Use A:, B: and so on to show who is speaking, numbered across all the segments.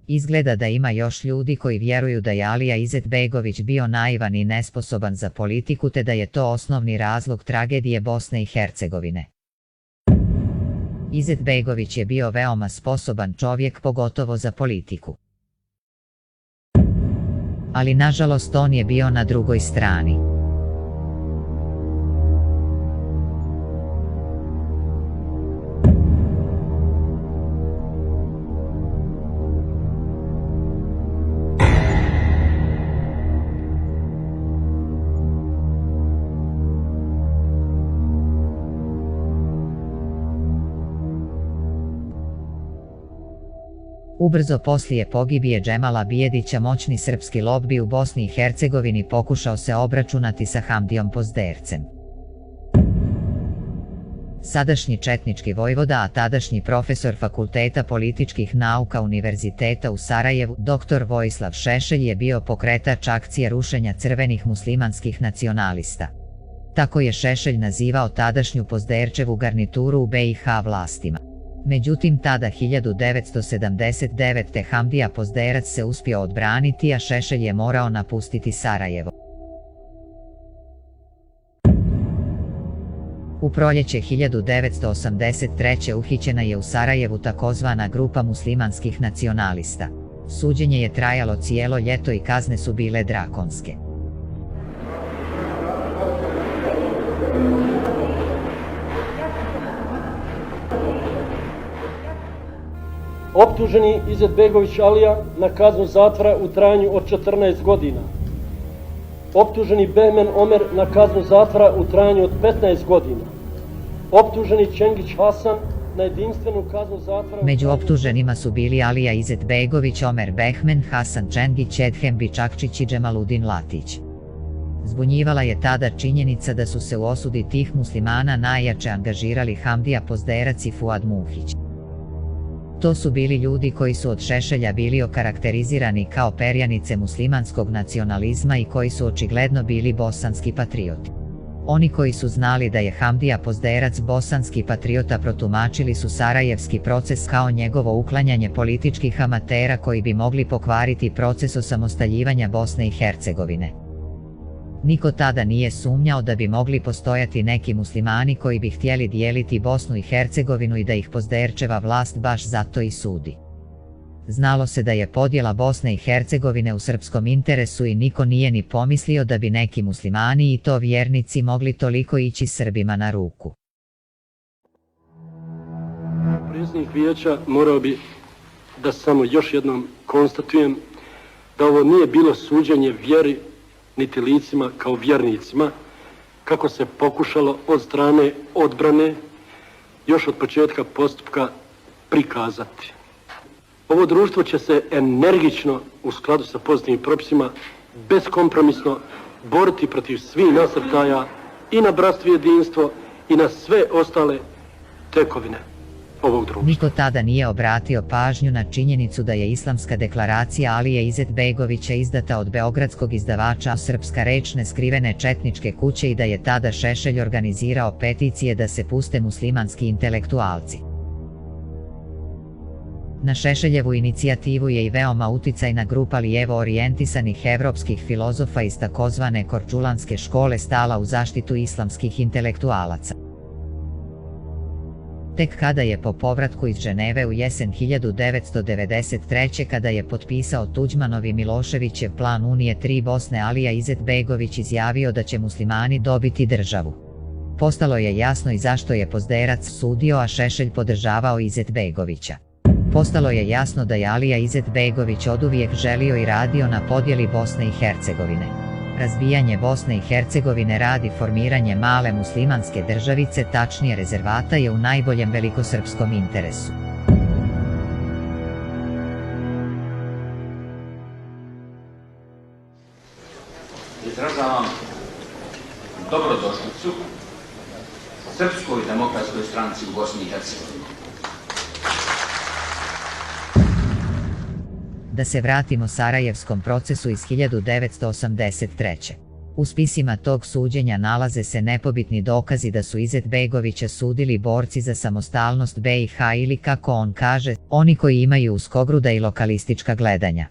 A: Izgleda da ima još ljudi koji vjeruju da je Alija Izetbegović bio naivan i nesposoban za politiku te da je to osnovni razlog tragedije Bosne i Hercegovine. Izetbegović je bio veoma sposoban čovjek, pogotovo za politiku. Ali nažalost on je bio na drugoj strani. Ubrzo poslije pogibije Džemala Bijedića moćni srpski lobby u Bosni i Hercegovini pokušao se obračunati sa Hamdijom Pozdercem. Sadašnji četnički vojvoda, a tadašnji profesor Fakulteta političkih nauka Univerziteta u Sarajevu, dr. Vojislav Šešelj je bio pokretač akcije rušenja crvenih muslimanskih nacionalista. Tako je Šešelj nazivao tadašnju Pozderčevu garnituru u BiH vlastima. Međutim, tada 1979. Hamdija Pozderac se uspio odbraniti, a Šešelj je morao napustiti Sarajevo. U proljeće 1983. uhićena je u Sarajevu takozvana grupa muslimanskih nacionalista. Suđenje je trajalo cijelo ljeto i kazne su bile drakonske.
B: Optuženi Izetbegović Alija na kaznu zatvora u trajanju od 14 godina. Optuženi Behmen Omer na kaznu zatvora u trajanju od 15 godina. Optuženi Čengić Hasan na jedinstvenu kaznu zatvora...
A: Među optuženima su bili Alija Izetbegović, Omer Behmen, Hasan Čengić, Edhem Bičakčić i Džemaludin Latić. Zbunjivala je tada činjenica da su se u osudi tih muslimana najjače angažirali Hamdija Pozderac i Fuad Muhić. To su bili ljudi koji su od Šešelja bili okarakterizirani kao perjanice muslimanskog nacionalizma i koji su očigledno bili bosanski patrioti. Oni koji su znali da je Hamdija Pozderac bosanski patriota protumačili su sarajevski proces kao njegovo uklanjanje političkih amatera koji bi mogli pokvariti proces osamostaljivanja Bosne i Hercegovine. Niko tada nije sumnjao da bi mogli postojati neki muslimani koji bi htjeli dijeliti Bosnu i Hercegovinu i da ih Pozderčeva vlast baš zato i sudi. Znalo se da je podjela Bosne i Hercegovine u srpskom interesu i niko nije ni pomislio da bi neki muslimani i to vjernici mogli toliko ići Srbima na ruku.
B: Predsjednik vijeća morao bi da samo još jednom konstatujem da ovo nije bilo suđenje vjeri niti licima kao vjernicima, kako se pokušalo od strane odbrane još od početka postupka prikazati. Ovo društvo će se energično, u skladu sa pozitivnim propisima, beskompromisno boriti protiv svih nasrtaja i na bratstvo i jedinstvo i na sve ostale tekovine ovog društva.
A: Niko tada nije obratio pažnju na činjenicu da je Islamska deklaracija Alije Izetbegovića izdata od beogradskog izdavača Srpska reč neskrivene četničke kuće i da je tada Šešelj organizirao peticije da se puste muslimanski intelektualci. Na Šešeljevu inicijativu je i veoma uticajna grupa lijevo orijentisanih evropskih filozofa iz takozvane Korčulanske škole stala u zaštitu islamskih intelektualaca. Tek kada je po povratku iz Ženeve u jesen 1993. kada je potpisao Tuđmanov i Miloševićev plan Unije 3 Bosne, Alija Izetbegović izjavio da će muslimani dobiti državu. Postalo je jasno i zašto je Pozderac sudio, a Šešelj podržavao Izetbegovića. Postalo je jasno da je Alija Izetbegović oduvijek želio i radio na podjeli Bosne i Hercegovine. Razbijanje Bosne i Hercegovine radi formiranje male muslimanske državice, tačnije rezervata, je u najboljem velikosrpskom interesu.
C: Izražavam dobrodošlicu Srpskoj demokratskoj stranci u Bosni i Hercegovini.
A: Da se vratimo sarajevskom procesu iz 1983. U spisima tog suđenja nalaze se nepobitni dokazi da su Izetbegovića sudili borci za samostalnost BiH ili, kako on kaže, oni koji imaju uskogruda i lokalistička gledanja.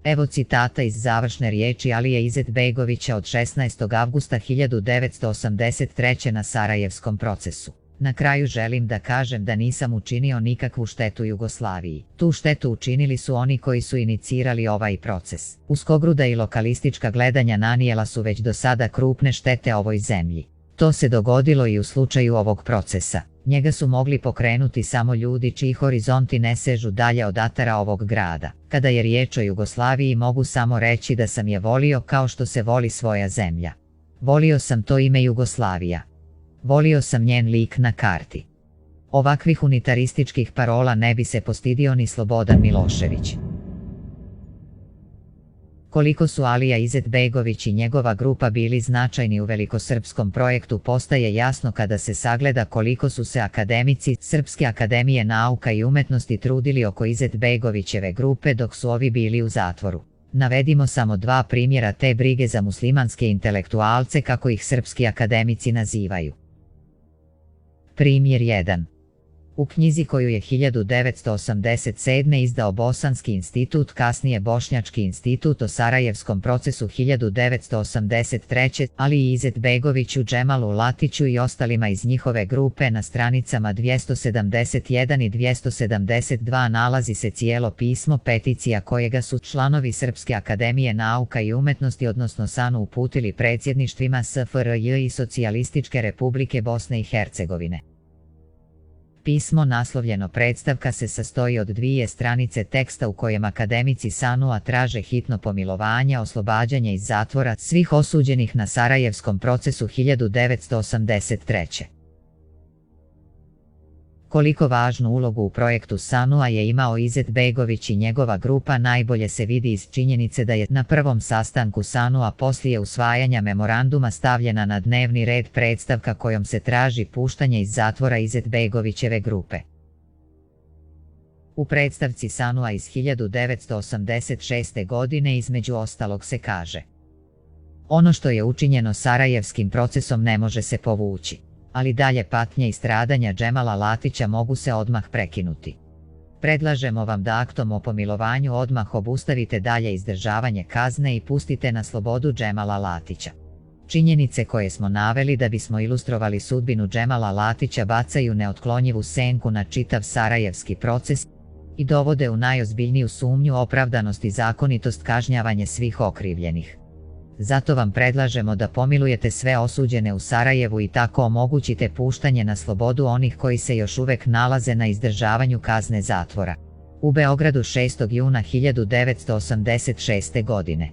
A: Evo citata iz završne riječi Alije Izetbegovića od 16. avgusta 1983. na Sarajevskom procesu. Na kraju želim da kažem da nisam učinio nikakvu štetu Jugoslaviji. Tu štetu učinili su oni koji su inicirali ovaj proces. Uskogruda i lokalistička gledanja nanijela su već do sada krupne štete ovoj zemlji. To se dogodilo i u slučaju ovog procesa. Njega su mogli pokrenuti samo ljudi čiji horizonti ne sežu dalje od atara ovog grada. Kada je riječ o Jugoslaviji mogu samo reći da sam je volio kao što se voli svoja zemlja. Volio sam to ime Jugoslavija. Volio sam njen lik na karti. Ovakvih unitarističkih parola ne bi se postidio ni Slobodan Milošević. Koliko su Alija Izetbegović i njegova grupa bili značajni u velikosrpskom projektu postaje jasno kada se sagleda koliko su se akademici Srpske akademije nauka i umetnosti trudili oko Izetbegovićeve grupe dok su ovi bili u zatvoru. Navedimo samo dva primjera te brige za muslimanske intelektualce kako ih srpski akademici nazivaju. Primjer 1. U knjizi koju je 1987. izdao Bosanski institut, kasnije Bošnjački institut o Sarajevskom procesu 1983. ali i Izetbegoviću, Džemalu Latiću i ostalima iz njihove grupe na stranicama 271 i 272 nalazi se cijelo pismo peticija kojega su članovi Srpske akademije nauka i umetnosti odnosno SANU uputili predsjedništvima SFRJ i Socijalističke republike Bosne i Hercegovine. Pismo naslovljeno Predstavka se sastoji od 2 stranice teksta u kojem akademici SANU-a traže hitno pomilovanje, oslobađanje iz zatvora svih osuđenih na Sarajevskom procesu 1983. Koliko važnu ulogu u projektu SANU-a je imao Izetbegović i njegova grupa najbolje se vidi iz činjenice da je na prvom sastanku SANU-a poslije usvajanja memoranduma stavljena na dnevni red predstavka kojom se traži puštanje iz zatvora Izetbegovićeve grupe. U predstavci SANU-a iz 1986. godine između ostalog se kaže: ono što je učinjeno Sarajevskim procesom ne može se povući, ali dalje patnje i stradanja Džemala Latića mogu se odmah prekinuti. Predlažemo vam da aktom o pomilovanju odmah obustavite dalje izdržavanje kazne i pustite na slobodu Džemala Latića. Činjenice koje smo naveli da bismo ilustrovali sudbinu Džemala Latića bacaju neotklonjivu senku na čitav Sarajevski proces i dovode u najozbiljniju sumnju opravdanost i zakonitost kažnjavanja svih okrivljenih. Zato vam predlažemo da pomilujete sve osuđene u Sarajevu i tako omogućite puštanje na slobodu onih koji se još uvek nalaze na izdržavanju kazne zatvora. U Beogradu 6. juna 1986. godine.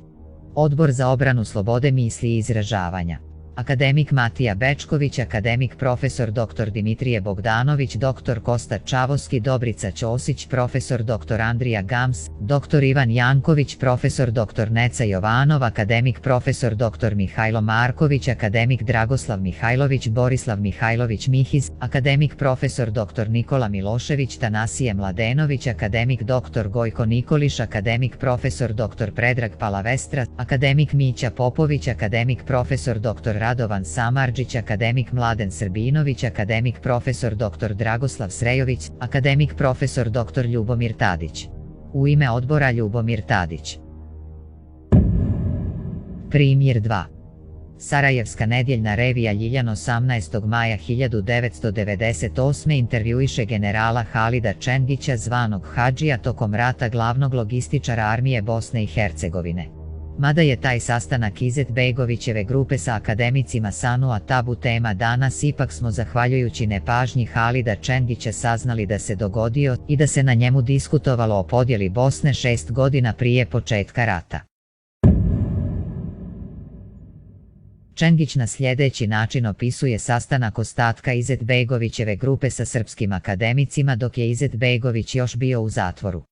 A: Odbor za obranu slobode misli i izražavanja. Akademik Matija Bečković, akademik profesor dr. Dimitrije Bogdanović, dr. Kosta Čavoski, Dobrica Ćosić, profesor dr. Andrija Gams, dr. Ivan Janković, profesor dr. Neca Jovanov, akademik profesor dr. Mihajlo Marković, akademik Dragoslav Mihajlović, Borislav Mihajlović Mihiz, akademik profesor dr. Nikola Milošević, Tanasije Mladenović, akademik dr. Gojko Nikoliš, akademik profesor dr. Predrag Palavestra, akademik Mića Popović, akademik profesor dr. Radovan Samardžić, akademik Mladen Srbinović, akademik profesor dr. Dragoslav Srejović, akademik profesor dr. Ljubomir Tadić. U ime odbora Ljubomir Tadić. Primjer 2. Sarajevska nedjeljna revija Ljiljan 18. maja 1998. intervjuiše generala Halida Čengića zvanog Hadžija tokom rata glavnog logističara armije Bosne i Hercegovine. Mada je taj sastanak Izetbegovićeve grupe sa akademicima SANU-a tabu tema danas, ipak smo zahvaljujući nepažnji Halida Čengića saznali da se dogodio i da se na njemu diskutovalo o podjeli Bosne 6 godina prije početka rata. Čengić na sljedeći način opisuje sastanak ostatka Izetbegovićeve grupe sa srpskim akademicima dok je Izetbegović još bio u zatvoru.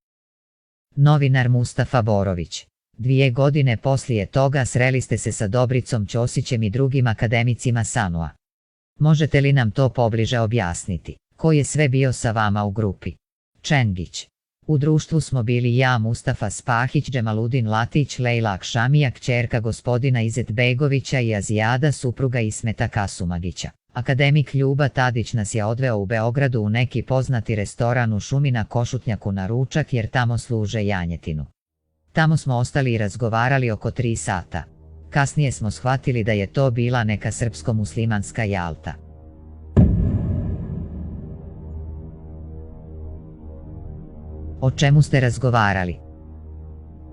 A: Novinar Mustafa Borović: 2 godine poslije toga sreli ste se sa Dobricom Ćosićem i drugim akademicima SANU-a. Možete li nam to pobliže objasniti? Ko je sve bio sa vama u grupi? Čengić: U društvu smo bili ja, Mustafa Spahić, Džemaludin Latić, Lejla Akšamija, kćerka gospodina Izetbegovića i Azijada, supruga Ismeta Kasumagića. Akademik Ljuba Tadić nas je odveo u Beogradu u neki poznati restoran u šumi na Košutnjaku na ručak jer tamo služe janjetinu. Tamo smo ostali i razgovarali oko 3 sata. Kasnije smo shvatili da je to bila neka srpsko-muslimanska Jalta. O čemu ste razgovarali?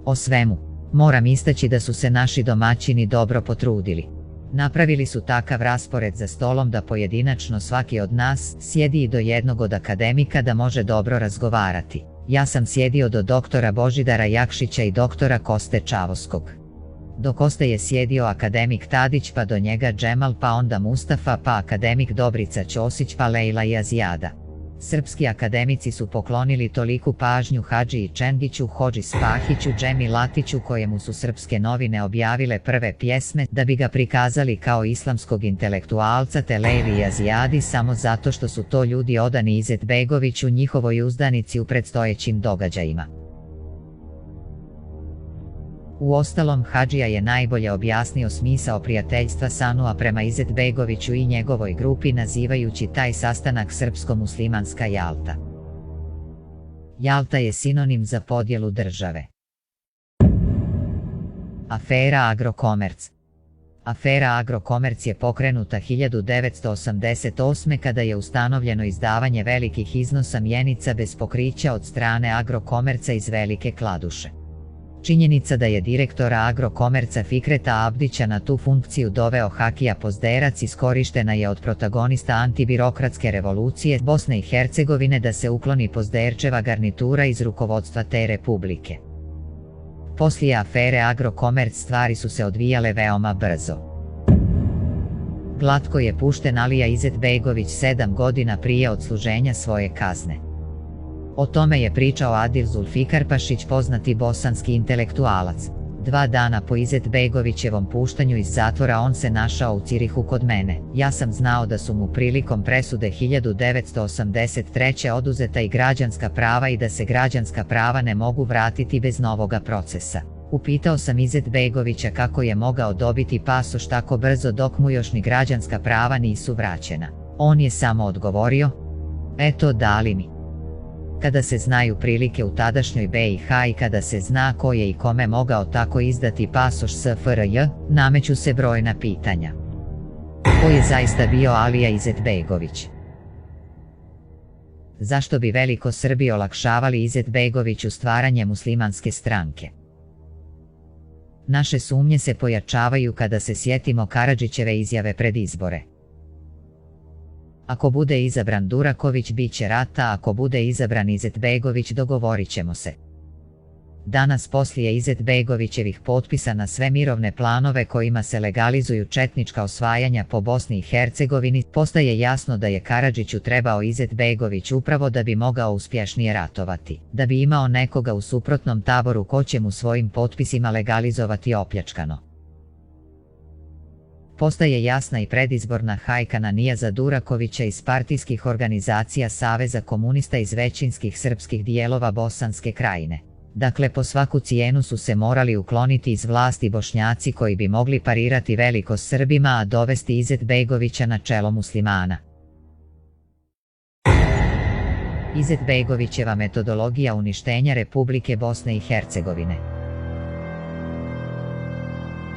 A: O svemu. Moram istaći da su se naši domaćini dobro potrudili. Napravili su takav raspored za stolom da pojedinačno svaki od nas sjedi i do jednog od akademika da može dobro razgovarati. Ja sam sjedio do doktora Božidara Jakšića i doktora Koste Čavoskog. Do Koste je sjedio akademik Tadić, pa do njega Džemal, pa onda Mustafa, pa akademik Dobrica Ćosić, pa Lejla i Azijada. Srpski akademici su poklonili toliku pažnju Hadžiji Čengiću, Hodži Spahiću, Džemi Latiću, kojemu su srpske novine objavile prve pjesme, da bi ga prikazali kao islamskog intelektualca, te Lejli i Azijadi samo zato što su to ljudi odani Izetbegoviću, njihovoj uzdanici u predstojećim događajima. Uostalom, Hadžija je najbolje objasnio smisao prijateljstva Sanua prema Izetbegoviću i njegovoj grupi, nazivajući taj sastanak srpsko-muslimanska Jalta. Jalta je sinonim za podjelu države. Afera Agrokomerc. Afera Agrokomerc je pokrenuta 1988. kada je ustanovljeno izdavanje velikih iznosa mjenica bez pokrića od strane Agrokomerca iz Velike Kladuše. Činjenica da je direktora Agrokomerca Fikreta Abdića na tu funkciju doveo Hakija Pozderac iskorištena je od protagonista antibirokratske revolucije Bosne i Hercegovine da se ukloni Pozderčeva garnitura iz rukovodstva te republike. Poslije afere Agrokomerc stvari su se odvijale veoma brzo. Glatko je pušten Alija Izetbegović 7 godina prije odsluženja svoje kazne. O tome je pričao Adil Zulfikarpašić, poznati bosanski intelektualac. 2 dana po Izetbegovićevom puštanju iz zatvora on se našao u Cirihu kod mene. Ja sam znao da su mu prilikom presude 1983. oduzeta i građanska prava i da se građanska prava ne mogu vratiti bez novoga procesa. Upitao sam Izetbegovića kako je mogao dobiti pasoš tako brzo dok mu još ni građanska prava nisu vraćena. On je samo odgovorio: eto, dali mi. Kada se znaju prilike u tadašnjoj BiH i kada se zna ko je i kome mogao tako izdati pasoš SFRJ, nameću se brojna pitanja. Ko je zaista bio Alija Izetbegović? Zašto bi veliko Srbi olakšavali Izetbegoviću stvaranje muslimanske stranke? Naše sumnje se pojačavaju kada se sjetimo Karadžićeve izjave pred izbore. Ako bude izabran Duraković, bit će rata, ako bude izabran Izetbegović, dogovorit ćemo se. Danas, poslije Izetbegovićevih potpisa na sve mirovne planove kojima se legalizuju četnička osvajanja po Bosni i Hercegovini, postaje jasno da je Karadžiću trebao Izetbegović upravo da bi mogao uspješnije ratovati, da bi imao nekoga u suprotnom taboru ko će mu svojim potpisima legalizovati opljačkano. Postaje jasna i predizborna hajka na Nijaza Durakovića iz partijskih organizacija Saveza komunista iz većinskih srpskih dijelova Bosanske krajine. Dakle, po svaku cijenu su se morali ukloniti iz vlasti Bošnjaci koji bi mogli parirati velikost Srbima, a dovesti Izetbegovića na čelo muslimana. Izetbegovićeva metodologija uništenja Republike Bosne i Hercegovine.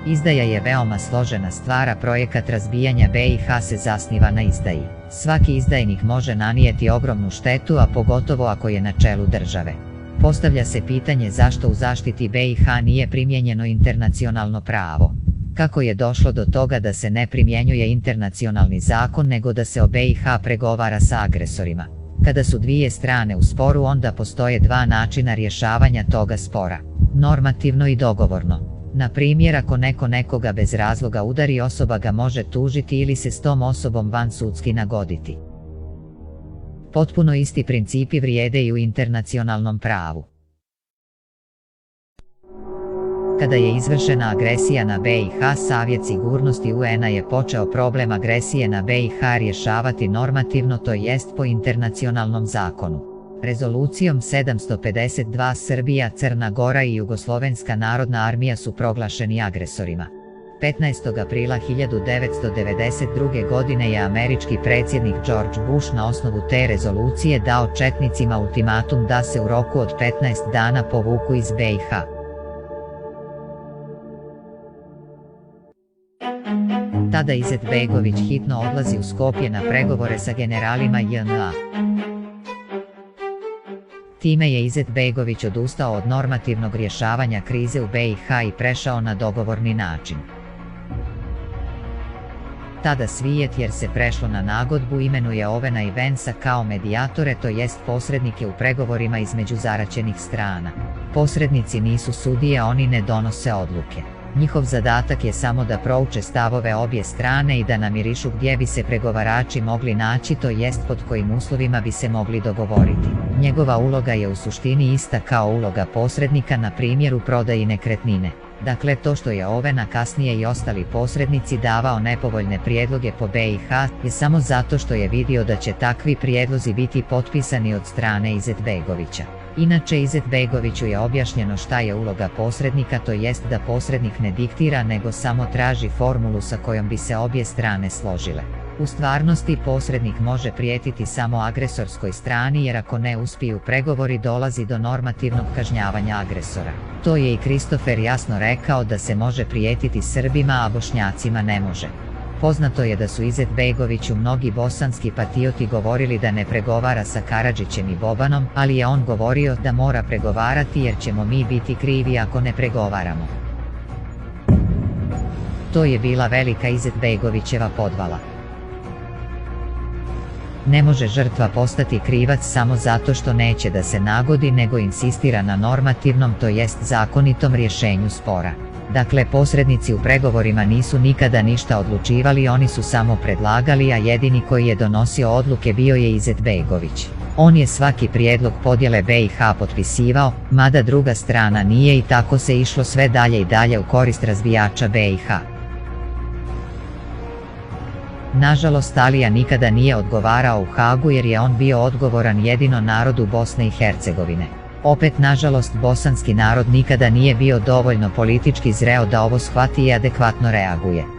A: Izdaja je veoma složena stvar, a projekat razbijanja BiH se zasniva na izdaji. Svaki izdajnik može nanijeti ogromnu štetu, a pogotovo ako je na čelu države. Postavlja se pitanje zašto u zaštiti BiH nije primijenjeno internacionalno pravo. Kako je došlo do toga da se ne primjenjuje internacionalni zakon nego da se o BiH pregovara sa agresorima? Kada su dvije strane u sporu, onda postoje 2 načina rješavanja toga spora: normativno i dogovorno. Na primjer, ako neko nekoga bez razloga udari, osoba ga može tužiti ili se s tom osobom vansudski nagoditi. Potpuno isti principi vrijede i u internacionalnom pravu. Kada je izvršena agresija na BiH, Savjet sigurnosti UN-a je počeo problem agresije na BiH rješavati normativno, to jest po internacionalnom zakonu. Rezolucijom 752 Srbija, Crna Gora i Jugoslovenska narodna armija su proglašeni agresorima. 15. aprila 1992. godine je američki predsjednik George Bush na osnovu te rezolucije dao četnicima ultimatum da se u roku od 15 dana povuku iz BiH. Tada Izetbegović hitno odlazi u Skopje na pregovore sa generalima JNA. Time je Izetbegović odustao od normativnog rješavanja krize u BiH i prešao na dogovorni način. Tada svijet, jer se prešlo na nagodbu, imenuje Ovena i Vensa kao medijatore, to jest posrednike u pregovorima između zaraćenih strana. Posrednici nisu sudije, oni ne donose odluke. Njihov zadatak je samo da prouče stavove obje strane i da namirišu gdje bi se pregovarači mogli naći, to jest pod kojim uslovima bi se mogli dogovoriti. Njegova uloga je u suštini ista kao uloga posrednika na primjeru prodaji nekretnine. Dakle, to što je Ovena kasnije i ostali posrednici davao nepovoljne prijedloge po BiH je samo zato što je vidio da će takvi prijedlozi biti potpisani od strane Izetbegovića. Inače, Izetbegoviću je objašnjeno šta je uloga posrednika, to jest da posrednik ne diktira nego samo traži formulu sa kojom bi se obje strane složile. U stvarnosti posrednik može prijetiti samo agresorskoj strani, jer ako ne uspiju pregovori dolazi do normativnog kažnjavanja agresora. To je i Kristofer jasno rekao, da se može prijetiti Srbima, a Bošnjacima ne može. Poznato je da su Izetbegoviću mnogi bosanski patrioti govorili da ne pregovara sa Karadžićem i Bobanom, ali je on govorio da mora pregovarati jer ćemo mi biti krivi ako ne pregovaramo. To je bila velika Izetbegovićeva podvala. Ne može žrtva postati krivac samo zato što neće da se nagodi, nego insistira na normativnom, to jest zakonitom rješenju spora. Dakle, posrednici u pregovorima nisu nikada ništa odlučivali, oni su samo predlagali, a jedini koji je donosio odluke bio je Izetbegović. On je svaki prijedlog podjele BiH potpisivao, mada druga strana nije, i tako se išlo sve dalje i dalje u korist razbijača BiH. Nažalost, Alija nikada nije odgovarao u Hagu jer je on bio odgovoran jedino narodu Bosne i Hercegovine. Opet, nažalost, bosanski narod nikada nije bio dovoljno politički zreo da ovo shvati i adekvatno reaguje.